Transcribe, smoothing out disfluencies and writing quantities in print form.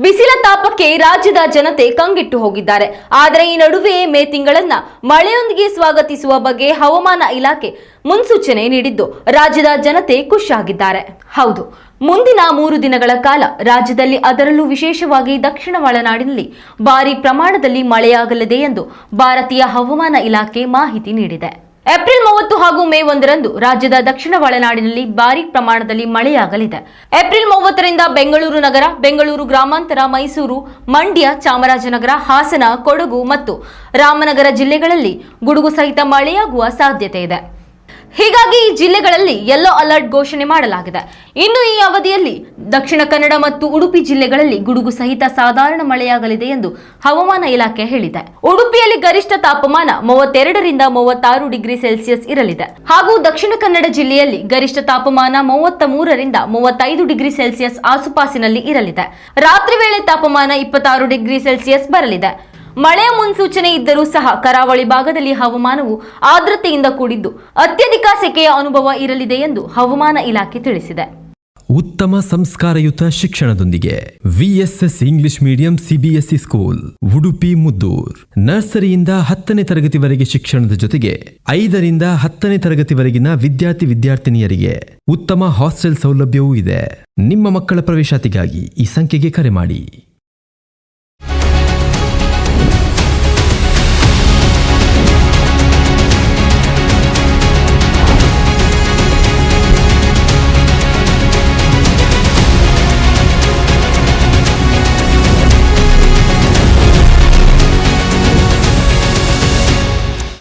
ಬಿಸಿಲ ತಾಪಕ್ಕೆ ರಾಜ್ಯದ ಜನತೆ ಕಂಗೆಟ್ಟು ಹೋಗಿದ್ದಾರೆ. ಆದರೆ ಈ ನಡುವೆ ಮೇ ತಿಂಗಳನ್ನ ಮಳೆಯೊಂದಿಗೆ ಸ್ವಾಗತಿಸುವ ಬಗ್ಗೆ ಹವಾಮಾನ ಇಲಾಖೆ ಮುನ್ಸೂಚನೆ ನೀಡಿದ್ದು ರಾಜ್ಯದ ಜನತೆ ಖುಷಿಯಾಗಿದ್ದಾರೆ. ಹೌದು, ಮುಂದಿನ 3 ದಿನಗಳ ಕಾಲ ರಾಜ್ಯದಲ್ಲಿ ಅದರಲ್ಲೂ ವಿಶೇಷವಾಗಿ ದಕ್ಷಿಣ ಒಳನಾಡಿನಲ್ಲಿ ಭಾರಿ ಪ್ರಮಾಣದಲ್ಲಿ ಮಳೆಯಾಗಲಿದೆ ಎಂದು ಭಾರತೀಯ ಹವಾಮಾನ ಇಲಾಖೆ ಮಾಹಿತಿ ನೀಡಿದೆ. ಏಪ್ರಿಲ್ 30 ಹಾಗೂ ಮೇ 1ರಂದು ರಾಜ್ಯದ ದಕ್ಷಿಣ ಒಳನಾಡಿನಲ್ಲಿ ಭಾರಿ ಪ್ರಮಾಣದಲ್ಲಿ ಮಳೆಯಾಗಲಿದೆ. ಏಪ್ರಿಲ್ 30ರಿಂದ ಬೆಂಗಳೂರು ನಗರ, ಬೆಂಗಳೂರು ಗ್ರಾಮಾಂತರ, ಮೈಸೂರು, ಮಂಡ್ಯ, ಚಾಮರಾಜನಗರ, ಹಾಸನ, ಕೊಡಗು ಮತ್ತು ರಾಮನಗರ ಜಿಲ್ಲೆಗಳಲ್ಲಿ ಗುಡುಗು ಸಹಿತ ಮಳೆಯಾಗುವ ಸಾಧ್ಯತೆ ಇದೆ. ಹೀಗಾಗಿ ಈ ಜಿಲ್ಲೆಗಳಲ್ಲಿ ಯೆಲ್ಲೋ ಅಲರ್ಟ್ ಘೋಷಣೆ ಮಾಡಲಾಗಿದೆ. ಇನ್ನು ಈ ಅವಧಿಯಲ್ಲಿ ದಕ್ಷಿಣ ಕನ್ನಡ ಮತ್ತು ಉಡುಪಿ ಜಿಲ್ಲೆಗಳಲ್ಲಿ ಗುಡುಗು ಸಹಿತ ಸಾಧಾರಣ ಮಳೆಯಾಗಲಿದೆ ಎಂದು ಹವಾಮಾನ ಇಲಾಖೆ ಹೇಳಿದೆ. ಉಡುಪಿಯಲ್ಲಿ ಗರಿಷ್ಠ ತಾಪಮಾನ 32ರಿಂದ 36 ಡಿಗ್ರಿ ಸೆಲ್ಸಿಯಸ್ ಇರಲಿದೆ ಹಾಗೂ ದಕ್ಷಿಣ ಕನ್ನಡ ಜಿಲ್ಲೆಯಲ್ಲಿ ಗರಿಷ್ಠ ತಾಪಮಾನ 33ರಿಂದ 35 ಡಿಗ್ರಿ ಸೆಲ್ಸಿಯಸ್ ಆಸುಪಾಸಿನಲ್ಲಿ ಇರಲಿದೆ. ರಾತ್ರಿ ವೇಳೆ ತಾಪಮಾನ 26 ಡಿಗ್ರಿ ಸೆಲ್ಸಿಯಸ್ ಬರಲಿದೆ. ಮಳೆಯ ಮುನ್ಸೂಚನೆ ಇದ್ದರೂ ಸಹ ಕರಾವಳಿ ಭಾಗದಲ್ಲಿ ಹವಾಮಾನವು ಆರ್ದ್ರತೆಯಿಂದ ಕೂಡಿದ್ದು ಅತ್ಯಧಿಕ ಸೆಕೆಯ ಅನುಭವ ಇರಲಿದೆ ಎಂದು ಹವಾಮಾನ ಇಲಾಖೆ ತಿಳಿಸಿದೆ. ಉತ್ತಮ ಸಂಸ್ಕಾರಯುತ ಶಿಕ್ಷಣದೊಂದಿಗೆ VSS English medium CBSE school Udupi Muddur. ನರ್ಸರಿಯಿಂದ 10ನೇ ತರಗತಿವರೆಗೆ ಶಿಕ್ಷಣದ ಜೊತೆಗೆ 5ರಿಂದ 10ನೇ ತರಗತಿವರೆಗಿನ ವಿದ್ಯಾರ್ಥಿನಿಯರಿಗೆ ಉತ್ತಮ ಹಾಸ್ಟೆಲ್ ಸೌಲಭ್ಯವೂ ಇದೆ. ನಿಮ್ಮ ಮಕ್ಕಳ ಪ್ರವೇಶಾತಿಗಾಗಿ ಈ ಸಂಖ್ಯೆಗೆ ಕರೆ ಮಾಡಿ.